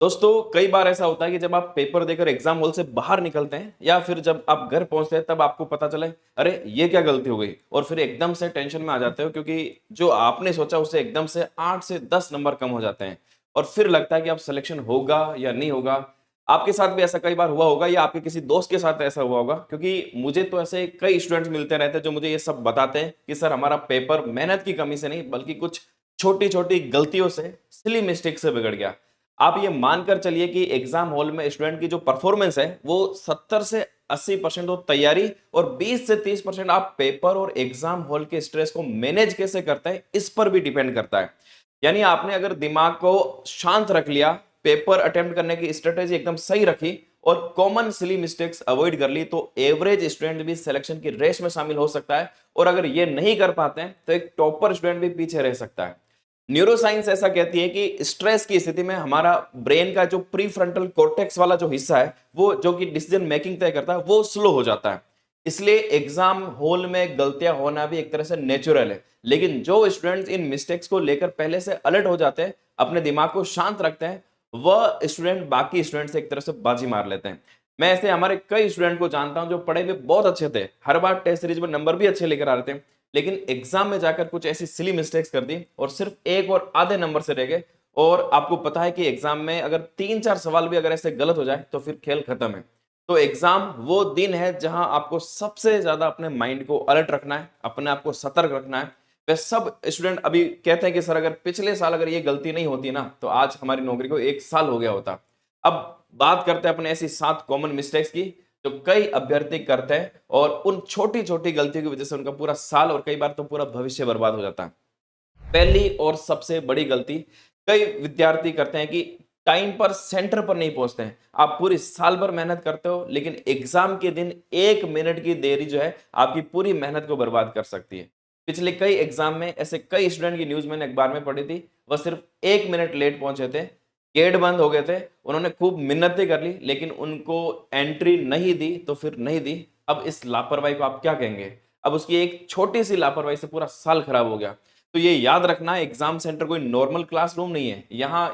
दोस्तों कई बार ऐसा होता है कि जब आप पेपर देकर एग्जाम हॉल से बाहर निकलते हैं या फिर जब आप घर पहुंचते हैं तब आपको पता चले अरे ये क्या गलती हो गई और फिर एकदम से टेंशन में आ जाते हो क्योंकि जो आपने सोचा उससे एकदम से 8 से 10 नंबर कम हो जाते हैं और फिर लगता है कि अब सिलेक्शन होगा या नहीं होगा। आपके साथ भी ऐसा कई बार हुआ होगा या आपके किसी दोस्त के साथ ऐसा हुआ होगा क्योंकि मुझे तो ऐसे कई स्टूडेंट्स मिलते रहते हैं जो मुझे ये सब बताते हैं कि सर हमारा पेपर मेहनत की कमी से नहीं बल्कि कुछ छोटी छोटी गलतियों से सिली मिस्टेक से बिगड़ गया। आप ये मानकर चलिए कि एग्जाम हॉल में स्टूडेंट की जो परफॉर्मेंस है वो 70 से 80% तो तैयारी और 20 से 30% आप पेपर और एग्जाम हॉल के स्ट्रेस को मैनेज कैसे करते हैं इस पर भी डिपेंड करता है। यानी आपने अगर दिमाग को शांत रख लिया, पेपर अटेम्प्ट करने की स्ट्रेटेजी एकदम सही रखी और कॉमन सिली मिस्टेक्स अवॉइड कर ली तो एवरेज स्टूडेंट भी सिलेक्शन की रेस में शामिल हो सकता है। और अगर ये नहीं कर पाते हैं तो एक टॉपर स्टूडेंट भी पीछे रह सकता है। न्यूरोसाइंस ऐसा कहती है कि स्ट्रेस की स्थिति में हमारा ब्रेन का जो प्री फ्रंटल कॉर्टेक्स वाला जो हिस्सा है वो जो कि डिसीजन मेकिंग तय करता है वो स्लो हो जाता है। इसलिए एग्जाम हॉल में गलतियां होना भी एक तरह से नेचुरल है, लेकिन जो स्टूडेंट्स इन मिस्टेक्स को लेकर पहले से अलर्ट हो जाते हैं, अपने दिमाग को शांत रखते हैं, वह स्टूडेंट बाकी स्टूडेंट से एक तरह से बाजी मार लेते हैं। मैं ऐसे हमारे कई स्टूडेंट को जानता हूं जो पढ़ाई में बहुत अच्छे थे, हर बार टेस्ट सीरीज में नंबर भी अच्छे लेकर आ रहे थे, लेकिन एग्जाम में जाकर कुछ ऐसी सिली मिस्टेक्स कर दी और सिर्फ एक और आधे नंबर से रह गए। और आपको पता है कि एग्जाम में अगर 3-4 सवाल भी अगर ऐसे गलत हो जाए तो फिर खेल खत्म है। तो एग्जाम वो दिन है जहां आपको सबसे ज्यादा अपने माइंड को अलर्ट रखना है, अपने आप को सतर्क रखना है। वे सब स्टूडेंट अभी कहते हैं कि सर अगर पिछले साल अगर ये गलती नहीं होती ना तो आज हमारी नौकरी को 1 साल हो गया होता। अब बात करते हैं अपने ऐसी 7 कॉमन मिस्टेक्स की जो कई अभ्यर्थी करते हैं और उन छोटी-छोटी गलतियों की वजह से उनका पूरा साल और कई बार तो पूरा भविष्य बर्बाद हो जाता है। पहली और सबसे बड़ी गलती कई विद्यार्थी करते हैं कि टाइम पर सेंटर पर नहीं पहुंचते हैं। आप पूरी साल भर मेहनत करते हो लेकिन एग्जाम के दिन 1 मिनट की देरी जो है आपकी पूरी मेहनत को बर्बाद कर सकती है। पिछले कई एग्जाम में ऐसे कई स्टूडेंट की न्यूज़ मैंने अखबार में पढ़ी थी, वह सिर्फ 1 मिनट लेट पहुंचे थे, गेट बंद हो गए थे, उन्होंने खूब मिन्नतें कर ली लेकिन उनको एंट्री नहीं दी तो फिर नहीं दी। अब इस लापरवाही को आप क्या कहेंगे? अब उसकी एक छोटी-सी लापरवाही से पूरा साल खराब हो गया। तो ये याद रखना एग्जाम सेंटर कोई नॉर्मल क्लासरूम नहीं है। यहाँ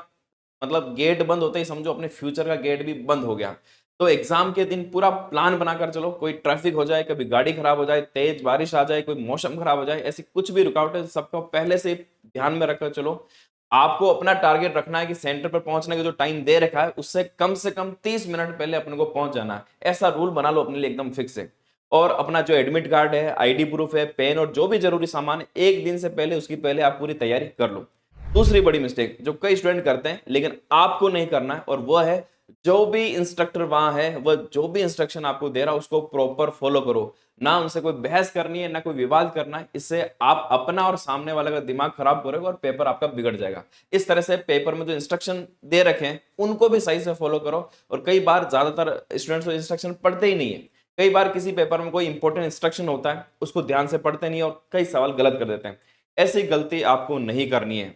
मतलब गेट बंद होते ही समझो अपने फ्यूचर का गेट भी बंद हो गया। तो एग्जाम के दिन पूरा प्लान बनाकर चलो, कोई ट्रैफिक हो जाए, कभी गाड़ी खराब हो जाए, तेज बारिश आ जाए, कोई मौसम खराब हो जाए, ऐसी कुछ भी रुकावटें सबको पहले से ध्यान में रखकर चलो। आपको अपना टारगेट रखना है कि सेंटर पर पहुंचने का जो टाइम दे रखा है उससे कम 30 मिनट पहले अपने को पहुंच जाना है। ऐसा रूल बना लो अपने लिए एकदम फिक्स है। और अपना जो एडमिट कार्ड है, आईडी प्रूफ है, पेन और जो भी जरूरी सामान है, एक दिन से पहले उसकी पहले आप पूरी तैयारी कर लो। दूसरी बड़ी मिस्टेक जो कई स्टूडेंट करते हैं लेकिन आपको नहीं करना है और वह है जो भी इंस्ट्रक्टर वहां है वह जो भी इंस्ट्रक्शन आपको दे रहा है उसको प्रॉपर फॉलो करो। ना उनसे कोई बहस करनी है, ना कोई विवाद करना है। इससे आप अपना और सामने वाले का दिमाग खराब करोगे और पेपर आपका बिगड़ जाएगा। इस तरह से पेपर में जो इंस्ट्रक्शन दे रखे हैं उनको भी सही से फॉलो करो। और कई बार ज्यादातर स्टूडेंट्स इंस्ट्रक्शन पढ़ते ही नहीं है। कई बार किसी पेपर में कोई इंपॉर्टेंट इंस्ट्रक्शन होता है उसको ध्यान से पढ़ते नहीं और कई सवाल गलत कर देते हैं। ऐसी गलती आपको नहीं करनी है।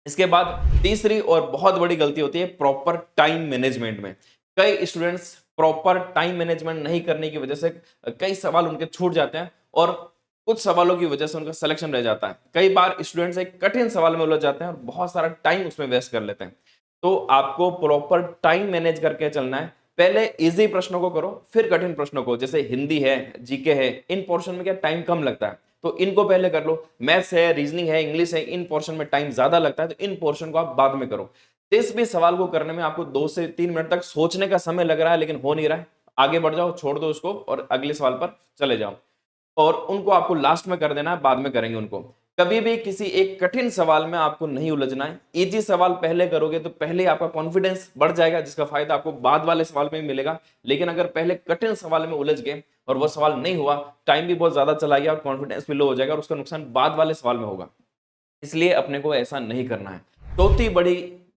इसके बाद तीसरी और बहुत बड़ी गलती होती है प्रॉपर टाइम मैनेजमेंट में। कई स्टूडेंट्स प्रॉपर टाइम मैनेजमेंट नहीं करने की वजह से कई सवाल उनके छूट जाते हैं और कुछ सवालों की वजह से उनका सिलेक्शन रह जाता है। कई बार स्टूडेंट्स एक कठिन सवाल में उलझ जाते हैं और बहुत सारा टाइम उसमें वेस्ट कर लेते हैं। तो आपको प्रॉपर टाइम मैनेज करके चलना है। पहले इजी प्रश्नों को करो फिर कठिन प्रश्नों को, जैसे हिंदी है, जीके है, इन पोर्शन में क्या टाइम कम लगता है तो इनको पहले कर लो। मैथ्स है, रीजनिंग है, इंग्लिश है, इन पोर्शन में टाइम ज्यादा लगता है तो इन पोर्शन को आप बाद में करो। जिस भी सवाल को करने में आपको 2 से 3 मिनट तक सोचने का समय लग रहा है लेकिन हो नहीं रहा है, आगे बढ़ जाओ, छोड़ दो उसको और अगले सवाल पर चले जाओ। और उनको आपको लास्ट में कर देना है, बाद में करेंगे उनको। कभी भी किसी एक कठिन सवाल में आपको नहीं उलझना है। इजी सवाल पहले करोगे तो पहले आपका कॉन्फिडेंस बढ़ जाएगा जिसका फायदा आपको बाद वाले सवाल में भी मिलेगा। लेकिन अगर पहले कठिन सवाल में उलझ गए और वो सवाल नहीं हुआ, टाइम भी बहुत ज्यादा चला गया और कॉन्फिडेंस भी लो हो जाएगा और उसका नुकसान बाद वाले सवाल में होगा। इसलिए अपने को ऐसा नहीं करना है। चौथी बड़ी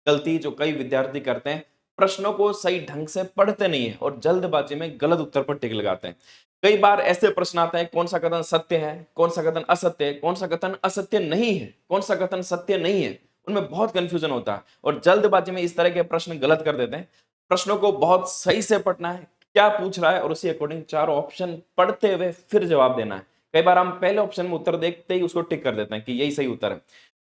गलती जो कई विद्यार्थी करते हैं, प्रश्नों को सही ढंग से पढ़ते नहीं है और जल्दबाजी में गलत उत्तर पर टिक लगाते हैं। कई बार ऐसे प्रश्न आते हैं, कौन सा कथन सत्य है, कौन सा कथन असत्य है, कौन सा कथन असत्य नहीं है, कौन सा कथन सत्य नहीं है। उनमें बहुत कंफ्यूजन होता है और जल्दबाजी में इस तरह के प्रश्न गलत कर देते हैं। प्रश्नों को बहुत सही से पढ़ना है, क्या पूछ रहा है और उसी अकॉर्डिंग चारों ऑप्शन पढ़ते हुए फिर जवाब देना है। कई बार हम पहले ऑप्शन में उत्तर देखते ही उसको टिक कर देते हैं कि यही सही उत्तर है,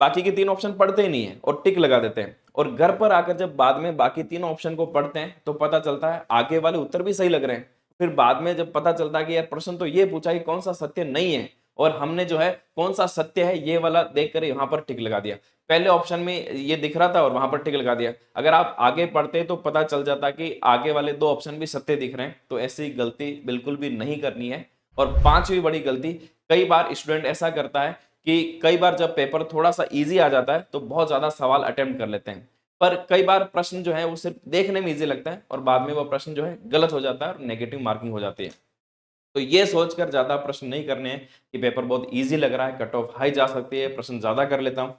बाकी के 3 ऑप्शन पढ़ते ही नहीं है और टिक लगा देते हैं। और घर पर आकर जब बाद में बाकी तीनों ऑप्शन को पढ़ते हैं तो पता चलता है आगे वाले उत्तर भी सही लग रहे हैं। फिर बाद में जब पता चलता है कि यार प्रश्न तो ये पूछा कि कौन सा सत्य नहीं है, और हमने जो है कौन सा सत्य है ये वाला देखकर यहाँ पर टिक लगा दिया। पहले ऑप्शन में ये दिख रहा था और वहां पर टिक लगा दिया। अगर आप आगे पढ़ते तो पता चल जाता कि आगे वाले दो ऑप्शन भी सत्य दिख रहे हैं। तो ऐसी गलती बिल्कुल भी नहीं करनी है। और पांचवी बड़ी गलती, कई बार स्टूडेंट ऐसा करता है कि कई बार जब पेपर थोड़ा सा इजी आ जाता है तो बहुत ज्यादा सवाल अटेम्प्ट कर लेते हैं, पर कई बार प्रश्न जो है वो सिर्फ देखने में इजी लगता है और बाद में वो प्रश्न जो है गलत हो जाता है और नेगेटिव मार्किंग हो जाती है। तो ये सोचकर ज्यादा प्रश्न नहीं करने हैं कि पेपर बहुत इजी लग रहा है, कट ऑफ हाई जा सकती है, प्रश्न ज्यादा कर लेता हूं,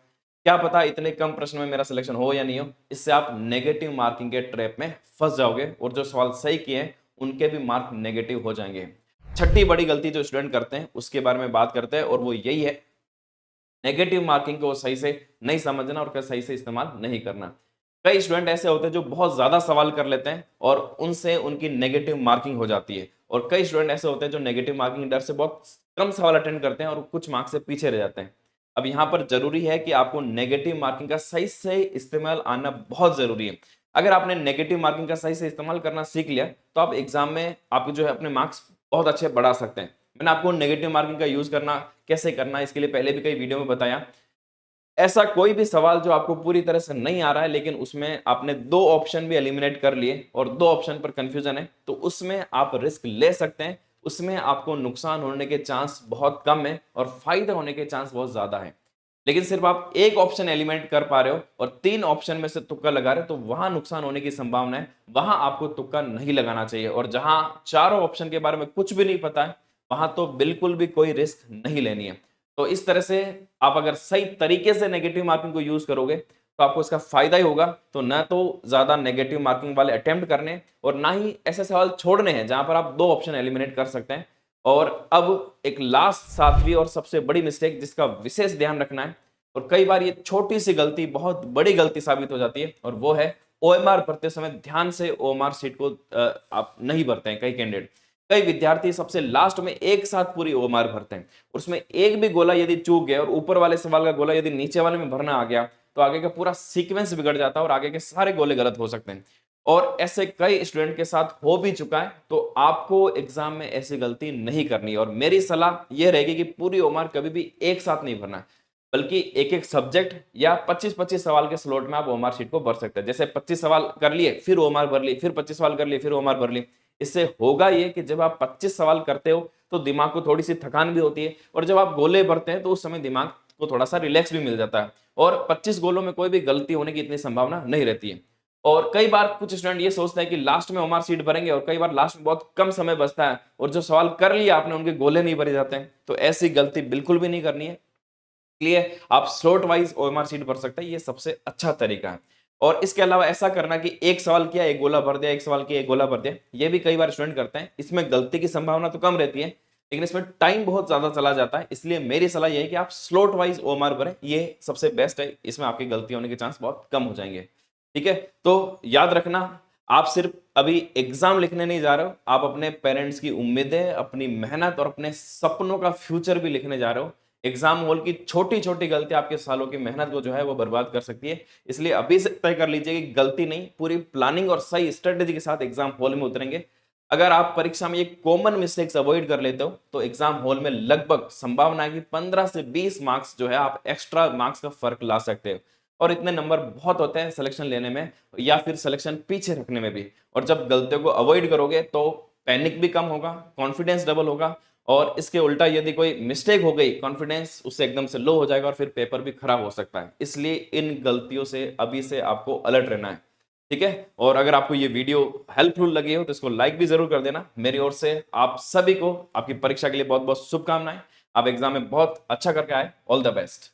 क्या पता इतने कम प्रश्न में मेरा सिलेक्शन हो या नहीं हो। इससे आप नेगेटिव मार्किंग के ट्रैप में फंस जाओगे और जो सवाल सही किए हैं उनके भी मार्क नेगेटिव हो जाएंगे। छठी बड़ी गलती जो स्टूडेंट करते हैं उसके बारे में बात करते हैं और वो यही है, नेगेटिव मार्किंग को सही से नहीं समझना और सही से इस्तेमाल नहीं करना। कई स्टूडेंट ऐसे होते हैं जो बहुत ज्यादा सवाल कर लेते हैं और उनसे उनकी नेगेटिव मार्किंग हो जाती है, और कई स्टूडेंट ऐसे होते हैं जो नेगेटिव मार्किंग डर से बहुत कम सवाल अटेंड करते हैं और कुछ मार्क्स से पीछे रह जाते हैं। अब यहाँ पर जरूरी है कि आपको नेगेटिव मार्किंग का सही से इस्तेमाल आना बहुत जरूरी है। अगर आपने नेगेटिव मार्किंग का सही से इस्तेमाल करना सीख लिया तो आप एग्जाम में आपके जो है अपने मार्क्स बहुत अच्छे बढ़ा सकते हैं। मैंने आपको नेगेटिव मार्किंग का यूज करना कैसे करना है इसके लिए पहले भी कई वीडियो में बताया। ऐसा कोई भी सवाल जो आपको पूरी तरह से नहीं आ रहा है लेकिन उसमें आपने दो ऑप्शन भी एलिमिनेट कर लिए और दो ऑप्शन पर कंफ्यूजन है, तो उसमें आप रिस्क ले सकते हैं। उसमें आपको नुकसान होने के चांस बहुत कम है और फायदा होने के चांस बहुत ज्यादा है। लेकिन सिर्फ आप एक ऑप्शन एलिमिनेट कर पा रहे हो और तीन ऑप्शन में से तुक्का लगा रहे हो तो वहां नुकसान होने की संभावना है। वहां आपको तुक्का नहीं लगाना चाहिए, और जहां चारों ऑप्शन के बारे में कुछ भी नहीं पता है वहां तो बिल्कुल भी कोई रिस्क नहीं लेनी है। तो इस तरह से आप अगर सही तरीके से नेगेटिव मार्किंग को यूज करोगे तो आपको इसका फायदा ही होगा। तो ना तो ज्यादा नेगेटिव मार्किंग वाले अटेम्प्ट करने और ना ही ऐसे सवाल छोड़ने हैं जहां पर आप दो ऑप्शन एलिमिनेट कर सकते हैं। और अब एक लास्ट सातवीं और सबसे बड़ी मिस्टेक जिसका विशेष ध्यान रखना है, और कई बार ये छोटी सी गलती बहुत बड़ी गलती साबित हो जाती है, और वो है ओएमआर भरते समय ध्यान से ओएमआर सीट को आप नहीं भरते हैं। कई कैंडिडेट, कई विद्यार्थी सबसे लास्ट में एक साथ पूरी ओएमआर भरते हैं, उसमें एक भी गोला यदि चूक गया और ऊपर वाले सवाल का गोला यदि नीचे वाले में भरना आ गया तो आगे का पूरा सीक्वेंस बिगड़ जाता है और आगे के सारे गोले गलत हो सकते हैं। और ऐसे कई स्टूडेंट के साथ हो भी चुका है। तो आपको एग्जाम में ऐसी गलती नहीं करनी और मेरी सलाह यह रहेगी कि पूरी ओएमआर कभी भी एक साथ नहीं भरना है, बल्कि एक एक सब्जेक्ट या 25-25 सवाल के स्लॉट में आप ओएमआर शीट को भर सकते हैं। जैसे 25 सवाल कर लिए फिर ओएमआर भर ली, फिर 25 सवाल कर लिए फिर ओएमआर भर ली। इससे होगा ये कि जब आप 25 सवाल करते हो तो दिमाग को थोड़ी सी थकान भी होती है, और जब आप गोले भरते हैं तो उस समय दिमाग को थोड़ा सा रिलैक्स भी मिल जाता है और 25 गोलों में कोई भी गलती होने की इतनी संभावना नहीं रहती है। और कई बार कुछ स्टूडेंट ये सोचते हैं कि लास्ट में ओएमआर शीट भरेंगे, और कई बार लास्ट में बहुत कम समय बचता है और जो सवाल कर लिया आपने उनके गोले नहीं भरे जाते हैं। तो ऐसी गलती बिल्कुल भी नहीं करनी है। इसलिए आप स्लॉट वाइज ओएमआर शीट भर सकते हैं, ये सबसे अच्छा तरीका है। और इसके अलावा ऐसा करना कि एक सवाल किया एक गोला भर दिया, एक सवाल किया एक गोला भर दिया, ये भी कई बार स्टूडेंट करते हैं। इसमें गलती की संभावना तो कम रहती है लेकिन इसमें टाइम बहुत ज्यादा चला जाता है। इसलिए मेरी सलाह यह है कि आप स्लॉट वाइज ओएमआर भरें, ये सबसे बेस्ट है। इसमें आपकी गलती होने के चांस बहुत कम हो जाएंगे। ठीक है, तो याद रखना, आप सिर्फ अभी एग्जाम लिखने नहीं जा रहे हो, आप अपने पेरेंट्स की उम्मीदें, अपनी मेहनत और अपने सपनों का फ्यूचर भी लिखने जा रहे हो। एग्जाम हॉल की छोटी छोटी गलती आपके सालों की मेहनत को जो है वो बर्बाद कर सकती है। इसलिए अभी से तय कर लीजिए कि गलती नहीं, पूरी प्लानिंग और सही स्ट्रेटेजी के साथ एग्जाम हॉल में उतरेंगे। अगर आप परीक्षा में ये कॉमन मिस्टेक्स अवॉइड कर लेते हो तो एग्जाम हॉल में लगभग संभावना है कि 15 से 20 मार्क्स जो है आप एक्स्ट्रा मार्क्स का फर्क ला सकते हो। और इतने नंबर बहुत होते हैं सिलेक्शन लेने में या फिर सिलेक्शन पीछे रखने में भी। और जब गलतियों को अवॉइड करोगे तो पैनिक भी कम होगा, कॉन्फिडेंस डबल होगा, और इसके उल्टा यदि कोई मिस्टेक हो गई कॉन्फिडेंस उससे एकदम से लो हो जाएगा और फिर पेपर भी खराब हो सकता है। इसलिए इन गलतियों से अभी से आपको अलर्ट रहना है। ठीक है, और अगर आपको ये वीडियो हेल्पफुल लगी हो तो इसको लाइक भी जरूर कर देना। मेरी ओर से आप सभी को आपकी परीक्षा के लिए बहुत बहुत शुभकामनाएं। आप एग्जाम में बहुत अच्छा करके आए। All the best.